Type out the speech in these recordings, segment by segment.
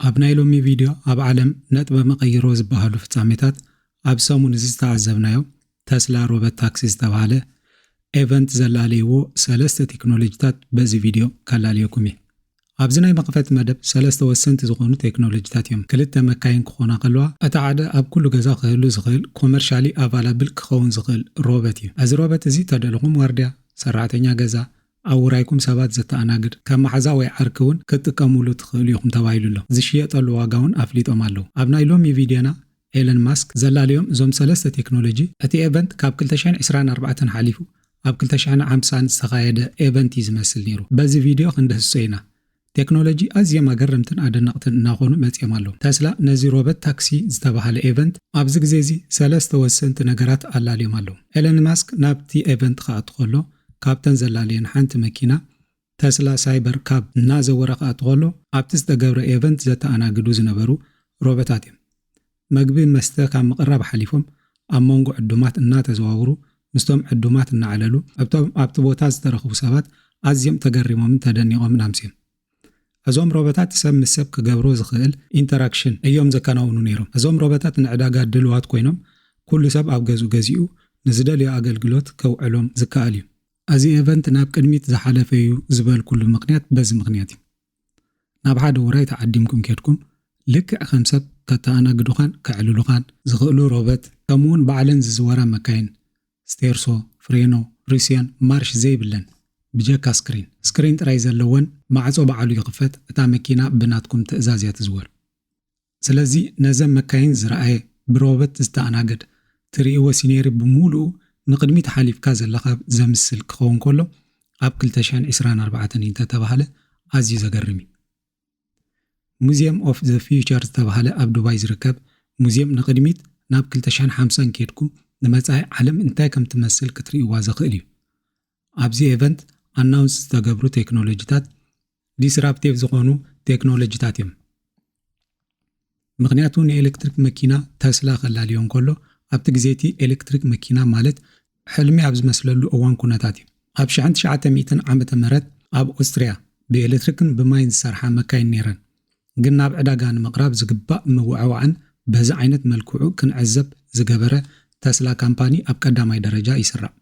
ኣብ ናይ ሎሚ ቪድዮ ኣብ ዓለም ነጥበ መቐይሮ ዝበሃሉ ፍጻሜታት ኣብ ሰሙን እዚ ዝተዓዘብናዮ ተስላ ሮበት ታክሲ ዝተባሃለ ኤቨንት ዘላለይዎ ሰለስተ ቴክኖሎጂታት በዚ ቪድዮ ካላልየኩም እየ። ኣብዚ ናይ መኽፈት መደብ ሰለስተ ወሰንቲ ዝኾኑ ቴክኖሎጂታት እዮም። ክልተ መካይን ክኾና ከለዋ እቲ ሓደ ኣብ ኩሉ ገዛ ክህሉ ዝኽእል ኮመርሻሊ ኣቫላብል ክኸውን ዝኽእል ሮበት እዩ። እዚ ሮበት እዚ ተደለኹም ዋርድያ ሰራሕተኛ ገዛ ኣብ ውራይኩም ሰባት ዘተኣናግድ ከም ማሕዛ ወይ ዓርኪ እውን ክትጥቀሙሉ ትኽእሉ ኢኹም ተባሂሉሎ ዝሽየጠሉ ዋጋ እውን ኣፍሊጦም ኣለዉ። ኣብ ናይ ሎሚ ቪድዮና ኤለን ማስክ ዘላለዮም እዞም ሰለስተ ቴክኖሎጂ እቲ ኤቨንት ካብ 2024 ሓሊፉ ኣብ 2050 ዝተኻየደ ኤቨንት እዩ ዝመስል ነይሩ። በዚ ቪድዮ ክንደህሶ ኢና። ቴክኖሎጂ ኣዝዮም ኣገረምትን ኣደነቕትን እናኾኑ መፅዮም ኣለዉ። ተስላ ነዚ ሮበት ታክሲ ዝተባሃለ ኤቨንት ኣብዚ ግዜ እዚ ሰለስተ ወሰንቲ ነገራት ኣላልዮም ኣለዉ። ኤለን ማስክ ናብቲ ኤቨንት ከኣቱ ከሎ ካብተን ዘላለየን ሓንቲ መኪና ተስላ ሳይበር ካብ እናዘወረ ከኣቱ ከሎ ኣብቲ ዝተገብረ ኤቨንት ዘተኣናግዱ ዝነበሩ ሮበታት እዮም። መግቢ መስተ ካብ ምቕራብ ሓሊፎም ኣብ መንጎ ዕዱማት እናተዘዋውሩ ምስቶም ዕዱማት እናዓለሉ ኣብቲ ቦታ ዝተረኽቡ ሰባት ኣዝዮም ተገሪሞምን ተደኒቖምን ኣምስዮም። እዞም ሮበታት ሰብ ምስ ሰብ ክገብሮ ዝኽእል ኢንተራክሽን እዮም ዘከናውኑ ነይሮም። እዞም ሮበታት ንዕዳጋ ድልዋት ኮይኖም ኩሉ ሰብ ኣብ ገዙ ገዚኡ ንዝደልዮ ኣገልግሎት ከውዕሎም ዝከኣል እዩ። እዚ ኤቨንት ናብ ቅድሚት ዝሓለፈ እዩ ዝበልኩሉ ምክንያት በዚ ምክንያት እዩ። ናብ ሓደ ውራይ ተዓዲምኩም ከድኩም ልክዕ ከም ሰብ ከተኣናግዱኻን ከዕልሉኻን ዝኽእሉ ሮበት ከምኡውን ባዕለን ዝዝወራ መካይን ስቴርሶ፣ ፍሬኖ፣ ሩስያን ማርሽ ዘይብለን ብጀካ ስክሪን ጥራይ ዘለወን ማዕጾ ባዕሉ ይኽፈት እታ መኪና ብናትኩም ትእዛዝ እያ ትዝወር። ስለዚ ነዘን መካይን ዝረኣየ ብሮበት ዝተኣናገድ ትርእይዎ ሲኔሪ ብምሉኡ ንቅድሚት ሓሊፍካ ዘለኻ ዘምስል ክኸውን ከሎ ኣብ 2024 እንተተባሃለ ኣዝዩ ዘገርም እዩ። ሙዚየም ኦፍ ዘ ፊውቸር ዝተባሃለ ኣብ ዱባይ ዝርከብ ሙዚየም ንቅድሚት ናብ 2050 ከድኩም ንመጻኢ ዓለም እንታይ ከም ትመስል ክትርእይዋ ዘኽእል እዩ። ኣብዚ ኤቨንት ኣናውንስ ዝተገብሩ ቴክኖሎጂታት ዲስራፕቲቭ ዝኾኑ ቴክኖሎጂታት እዮም። ምክንያቱ ንኤሌክትሪክ መኪና ተስላ ከላልዮም ከሎ ኣብቲ ግዜቲ ኤሌክትሪክ መኪና ማለት ሕልሚ ኣብ ዝመስለሉ እዋን ኩነታት እዩ። ኣብ 1900 ዓመተ ምህረት ኣብ ኦስትሪያ ብኤሌክትሪክን ብማይን ዝሰርሓ መካይን ነይረን። ግን ናብ ዕዳጋ ንምቕራብ ዝግባእ ምውዕዋዕን በዚ ዓይነት መልክዑ ክንዕዘብ ዝገበረ ተስላ ካምፓኒ ኣብ ቀዳማይ ደረጃ ይስራዕ።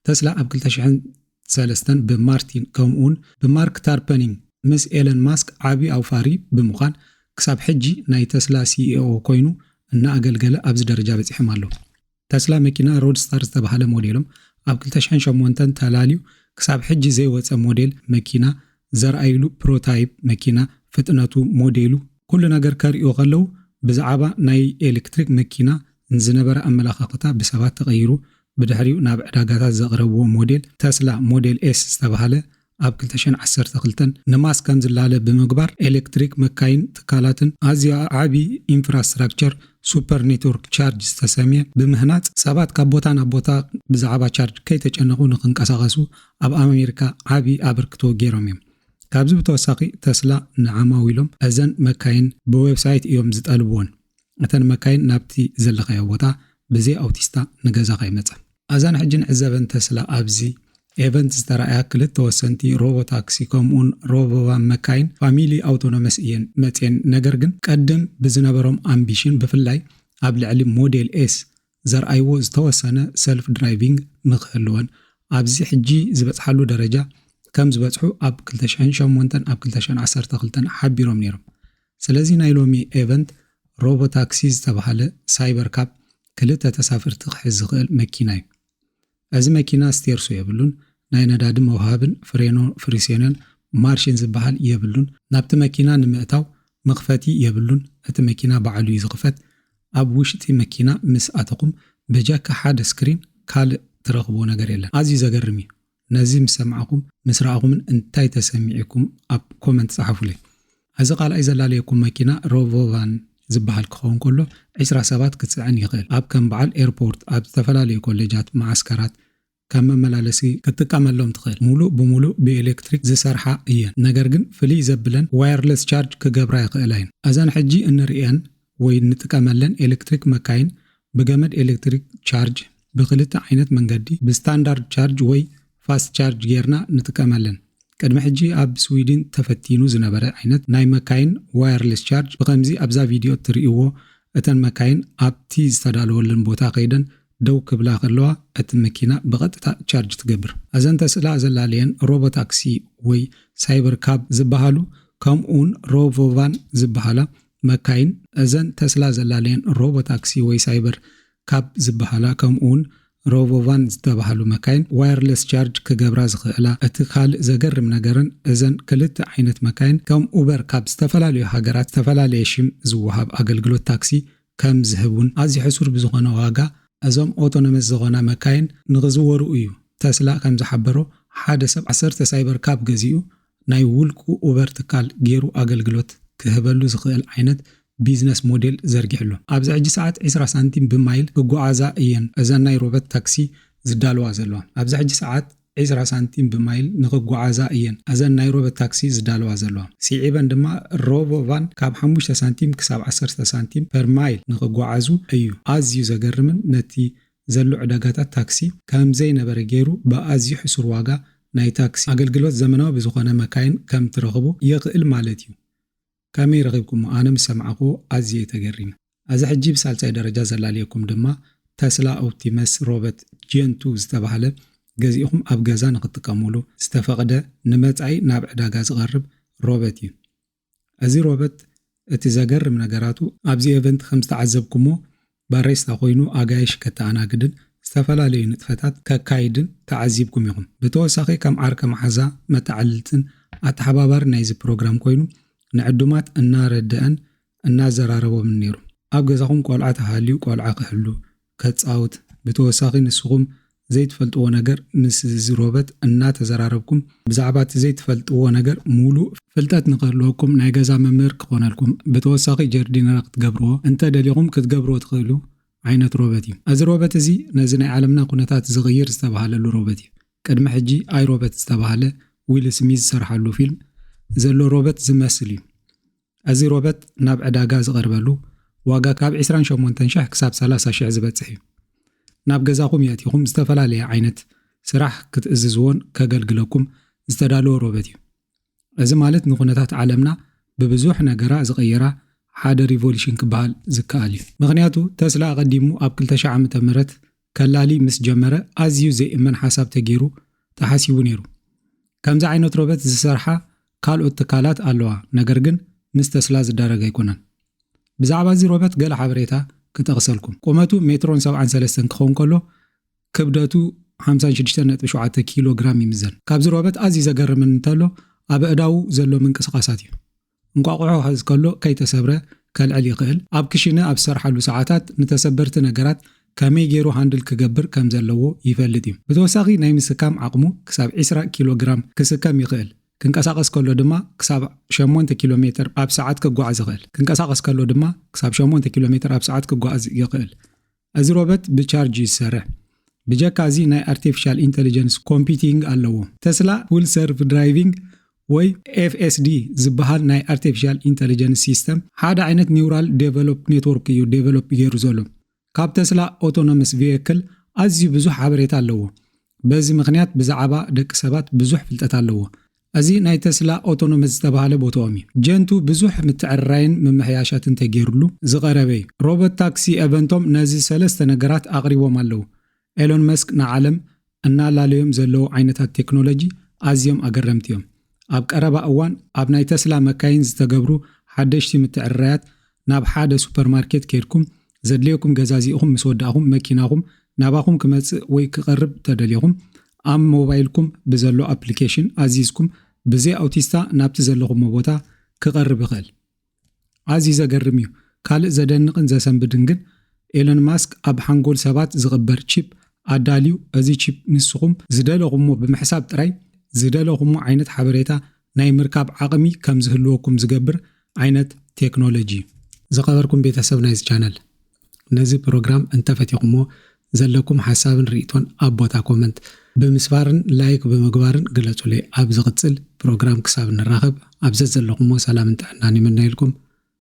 ተስላ ኣብ 2003 ብማርቲን ከምኡውን ብማርክ ታርፐኒንግ ምስ ኤለን ማስክ ዓብዪ ኣውፋሪ ብምዃን ክሳብ ሕጂ ናይ ተስላ ሲኢኦ ኮይኑ እናኣገልገለ ኣብዚ ደረጃ በፂሖም ኣለዉ። ተስላ መኪና ሮድስታር ዝተባሃለ ሞዴሎም ኣብ 2008 ተላልዩ ክሳብ ሕጂ ዘይወፀ ሞዴል መኪና ዘርኣይሉ ፕሮታይፕ መኪና ፍጥነቱ ሞዴሉ ኩሉ ነገር ከርእዮ ከለዉ ብዛዕባ ናይ ኤሌክትሪክ መኪና ንዝነበረ ኣመላኻኽታ ብሰባት ተቐይሩ ብድሕሪኡ ናብ ዕዳጋታት ዘቕረብዎ ሞዴል ተስላ ሞዴል ኤስ ዝተባሃለ ኣብ 2012 ንማስክ ከም ዝላለ ብምግባር ኤሌክትሪክ መካይን ትካላትን ኣዝዩ ዓብዪ ኢንፍራስትራክቸር ሱፐር ኔትወርክ ቻርጅ ዝተሰምየ ብምህናፅ ሰባት ካብ ቦታ ናብ ቦታ ብዛዕባ ቻርጅ ከይተጨነቑ ንክንቀሳቐሱ ኣብ ኣሜሪካ ዓብዪ ኣበርክቶ ገይሮም እዮም። ካብዚ ብተወሳኺ ተስላ ንዓማዊሎም እዘን መካይን ብዌብሳይት እዮም ዝጠልብዎን። እተን መካይን ናብቲ ዘለኻዮ ቦታ ብዘይ ኣውቲስታ ንገዛኻ ይመፅእ። ኣዛን ሕጂ ንዕዘበን ተስላ ኣብዚ ኤቨንት ዝተረኣያ ክልተ ወሰንቲ ሮቦታክሲ ከምኡን ሮቦቫን መካይን ፋሚሊ ኣውቶኖመስ እየን መፅየን። ነገር ግን ቀደም ብዝነበሮም ኣምቢሽን ብፍላይ ኣብ ልዕሊ ሞዴል ኤስ ዘርኣይዎ ዝተወሰነ ሰልፍ ድራይቪንግ ንክህልወን ኣብዚ ሕጂ ዝበፅሓሉ ደረጃ ከም ዝበፅሑ ኣብ 2008 ኣብ 2012 ሓቢሮም ነይሮም። ስለዚ ናይ ሎሚ ኤቨንት ሮቦታክሲ ዝተባሃለ ሳይበር ካብ ክልተ ተሳፍርቲ ክሕዝ ዝኽእል መኪና እዩ። እዚ መኪና ስቴርሶ የብሉን፣ ናይ ነዳዲ መውሃብን ፍሬኖ ፍሪሴንን ማርሽን ዝበሃል የብሉን፣ ናብቲ መኪና ንምእታው መኽፈቲ የብሉን፣ እቲ መኪና ባዕሉ እዩ ዝኽፈት። ኣብ ውሽጢ መኪና ምስ ኣተኹም ብጀካ ሓደ ስክሪን ካልእ ትረኽቦ ነገር የለን። ኣዝዩ ዘገርም እዩ። ነዚ ምስ ሰማዕኹም ምስ ረኣኹምን እንታይ ተሰሚዕኩም ኣብ ኮመንት ጻሕፉለይ። እዚ ካልኣይ ዘላለየኩም መኪና ሮቦቫን ዝበሃል ክኸውን ከሎ 20 ሰባት ክትፅዕን ይኽእል። ኣብ ከም በዓል ኤርፖርት ኣብ ዝተፈላለዩ ኮሌጃት ማዓስከራት ከም መመላለሲ ክትጥቀመሎም ትኽእል። ሙሉእ ብሙሉእ ብኤሌክትሪክ ዝሰርሓ እየን። ነገር ግን ፍልይ ዘብለን ዋየርለስ ቻርጅ ክገብራ ይኽእላ እየን። እዘን ሕጂ እንሪአን ወይ ንጥቀመለን ኤሌክትሪክ መካይን ብገመድ ኤሌክትሪክ ቻርጅ ብክልተ ዓይነት መንገዲ ብስታንዳርድ ቻርጅ ወይ ፋስት ቻርጅ ጌርና ንጥቀመለን። ቅድሚ ሕጂ ኣብ ስዊድን ተፈቲኑ ዝነበረ ዓይነት ናይ መካይን ዋየርለስ ቻርጅ ብከምዚ ኣብዛ ቪድዮ እትርእይዎ እተን መካይን ኣብቲ ዝተዳለወለን ቦታ ከይደን ደው ክብላ ከለዋ እቲ መኪና ብቐጥታ ቻርጅ ትገብር። እዘን ተስላ ዘላለየን ሮቦታክሲ ወይ ሳይበር ካብ ዝበሃሉ ከምኡውን ሮቮቫን ዝበሃላ መካይን እዘን ተስላ ዘላለየን ሮቦታክሲ ወይ ሳይበር ካብ ዝበሃላ ከምኡውን ሮቮቫን ዝተባሃሉ መካይን ዋየርለስ ቻርጅ ክገብራ ዝኽእላ። እቲ ካልእ ዘገርም ነገርን እዘን ክልተ ዓይነት መካይን ከም ኡበር ካብ ዝተፈላለዩ ሃገራት ዝተፈላለየ ሽም ዝወሃብ ኣገልግሎት ታክሲ ከም ዝህቡን ኣዝዩ ሕሱር ብዝኾነ ዋጋ እዞም ኦቶኖመስ ዝኾና መካይን ንኽዝወሩ እዩ። ተስላ ከም ዝሓበሮ ሓደ ሰብ 10 ሳይበር ካብ ገዚኡ ናይ ውልቁ ኡበር ትካል ገይሩ ኣገልግሎት ክህበሉ ዝኽእል ዓይነት ቢዝነስ ሞዴል ዘርጊሕሉ። ኣብዚ ሕጂ ሰዓት 20 ሳንቲም ብማይል ክጓዓዛ እየን እዘን ናይ ሮቦት ታክሲ ዝዳልዋ ዘለዋ። ኣብዚ ሕጂ ሰዓት 20 ሳንቲም ብማይል ንክጓዓዛ እየን እዘን ናይ ሮቦት ታክሲ ዝዳልዋ ዘለዋ። ሲዒበን ድማ ሮቮቫን ካብ 5 ሳንቲም ክሳብ 10 ሳንቲም ፐር ማይል ንክጓዓዙ እዩ። ኣዝዩ ዘገርምን ነቲ ዘሎ ዕዳጋታት ታክሲ ከም ዘይነበረ ገይሩ ብኣዝዩ ሕሱር ዋጋ ናይ ታክሲ ኣገልግሎት ዘመናዊ ብዝኾነ መካይን ከም ትረኽቡ ይኽእል ማለት እዩ። ከመይ ረኺብኩም? ኣነ ምስ ሰማዕኹ ኣዝየ ተገሪመ። እዚ ሕጂ ብሳልሳይ ደረጃ ዘላለየኩም ድማ ተስላ ኦፕቲመስ ሮቦት ጄን 2 ዝተባሃለ ገዚእኹም ኣብ ገዛ ንኽትጥቀሙሉ ዝተፈቕደ ንመጻኢ ናብ ዕዳጋ ዝቐርብ ሮቦት እዩ። እዚ ሮቦት እቲ ዘገርም ነገራቱ ኣብዚ ኢቨንት ከም ዝተዓዘብኩሞ ባሬስታ ኮይኑ ኣጋይሽ ከተኣናግድን ዝተፈላለዩ ንጥፈታት ከካይድን ተዓዚብኩም ኢኹም። ብተወሳኺ ከም ዓርቀ መሓዛ መተዓልልትን ኣተሓባባሪ ናይዚ ፕሮግራም ኮይኑ ንዕዱማት እናረድአን እናዘራረቦም ነይሩ። ኣብ ገዛኹም ቆልዓ ተሃልዩ ቆልዓ ክህሉ ከጻውት ብተወሳኺ ንስኹም ዘይትፈልጥዎ ነገር ምስ እዚ ሮቦት እናተዘራረብኩም ብዛዕባ እቲ ዘይትፈልጥዎ ነገር ሙሉእ ፍልጠት ንኽህልወኩም ናይ ገዛ መምህር ክኾነልኩም ብተወሳኺ ጀርዲነር ክትገብርዎ እንተደሊኹም ክትገብርዎ ትኽእሉ ዓይነት ሮቦት እዩ። እዚ ሮቦት እዚ ነዚ ናይ ዓለምና ኩነታት ዝቕይር ዝተባሃለሉ ሮቦት እዩ። ቅድሚ ሕጂ ኣይ ሮቦት ዝተባሃለ ዊል ስሚዝ ዝሰርሓሉ ፊልም ዘሎ ሮቦት ዝመስል እዩ። እዚ ሮቦት ናብ ዕዳጋ ዝቐርበሉ ዋጋ ካብ 28,000 ክሳብ 30,000 ዝበፅሕ እዩ። ናብ ገዛኹም የእቲኹም ዝተፈላለየ ዓይነት ስራሕ ክትእዝዝዎን ከገልግለኩም ዝተዳለወ ሮቦት እዩ። እዚ ማለት ንኩነታት ዓለምና ብብዙሕ ነገራ ዝቐየራ ሓደ ሪቮሉሽን ክበሃል ዝከኣል እዩ። ምክንያቱ ተስላ ቀዲሙ ኣብ 2000 ዓመተ ምህረት ከላሊ ምስ ጀመረ ኣዝዩ ዘይእመን ሓሳብ ተገይሩ ተሓሲቡ ነይሩ። ከምዚ ዓይነት ሮቦት ዝሰርሓ ካልኦት ትካላት ኣለዋ፣ ነገር ግን ምስ ተስላ ዝዳረገ ኣይኮነን። ብዛዕባ እዚ ሮቦት ገለ ሓበሬታ ክጠቕሰልኩም። ቁመቱ 1.73 ክኸውን ከሎ ክብደቱ 56.7 ኪሎ ግራም ይምዘን። ካብዚ ሮቦት ኣዝዩ ዘገርምን እንተሎ ኣብ ኣእዳው ዘሎ ምንቅስቓሳት እዩ። እንቋቑሖ ክሕዝ ከሎ ከይተሰብረ ከልዕል ይኽእል። ኣብ ክሽነ ኣብ ዝሰርሓሉ ሰዓታት ንተሰበርቲ ነገራት ከመይ ገይሩ ሃንድል ክገብር ከም ዘለዎ ይፈልጥ እዩ። ብተወሳኺ ናይ ምስካም ዓቕሙ ክሳብ 20 ኪሎ ግራም ክስከም ይኽእል። ክንቀሳቐስ ከሎ ድማ ክሳብ 8 ኪሎ ሜትር ኣብ ሰዓት ክጓዓዝ ይኽእል። ክንቀሳቐስ ከሎ ድማ ክሳብ 8 ኪሎ ሜትር ኣብ ሰዓት ክጓዓዝ ይኽእል። እዚ ሮቦት ብቻርጅ ይሰርሕ። ብጀካ እዚ ናይ አርቲፊሻል ኢንተለጀንስ ኮምፒቲንግ ኣለዎ። ተስላ ፉል ሰልፍ ድራይቪንግ ወይ FSD ዝበሃል ናይ አርቲፊሻል ኢንተለጀንስ ሲስተም ሓደ ዓይነት ኒውራል ዴቨሎፕ ኔትወርክ እዩ ዴቨሎፕ ገይሩ ዘሎ። ካብ ተስላ ኦቶኖመስ ቪክል ኣዝዩ ብዙሕ ሓበሬታ ኣለዎ። በዚ ምክንያት ብዛዕባ ደቂ ሰባት ብዙሕ ፍልጠት ኣለዎ። እዚ ናይ ተስላ ኦቶኖመስ ዝተባሃለ ቦታኦም እዩ። ጀንቱ ብዙሕ ምትዕርራይን መምሕያሻትን ተገይሩሉ ዝቐረበ እዩ። ሮቦት ታክሲ ኤቨንቶም ነዚ ሰለስተ ነገራት ኣቕሪቦም ኣለዉ። ኤሎን መስክ ንዓለም እናላለዮም ዘለዉ ዓይነታት ቴክኖሎጂ ኣዝዮም ኣገረምቲ እዮም። ኣብ ቀረባ እዋን ኣብ ናይ ተስላ መካይን ዝተገብሩ ሓደሽቲ ምትዕርራያት ናብ ሓደ ሱፐርማርኬት ከይድኩም ዘድልየኩም ገዛዚእኹም ምስ ወዳእኹም መኪናኹም ናባኹም ክመጽእ ወይ ክቐርብ ተደልየኹም ኣብ ሞባይልኩም ብዘሎ ኣፕሊኬሽን ኣዚዝኩም ብዘይ ኣውቲስታ ናብቲ ዘለኹም ቦታ ክቐርብ ይኽእል። ኣዝዩ ዘገርም እዩ። ካልእ ዘደንቕን ዘሰንብድን ግን ኤሎን ማስክ ኣብ ሓንጎል ሰባት ዝቕበር ቺፕ ኣዳልዩ እዚ ቺፕ ንስኹም ዝደለኹሞ ብምሕሳብ ጥራይ ዝደለኹሞ ዓይነት ሓበሬታ ናይ ምርካብ ዓቕሚ ከም ዝህልወኩም ዝገብር ዓይነት ቴክኖሎጂ። ዝኸበርኩም ቤተሰብ ናይዚ ቻነል ነዚ ፕሮግራም እንተፈቲኹሞ ዘለኩም ሓሳብን ርእቶን ኣብ ቦታ ኮመንት ብምስፋርን ላይክ ብምግባርን ግለጹለይ። ኣብ ዝቕጽል ፕሮግራም ክሳብ ንራኸብ ኣብዘት ዘለኹሞ ሰላምን ጥዕናን ይምነይልኩም።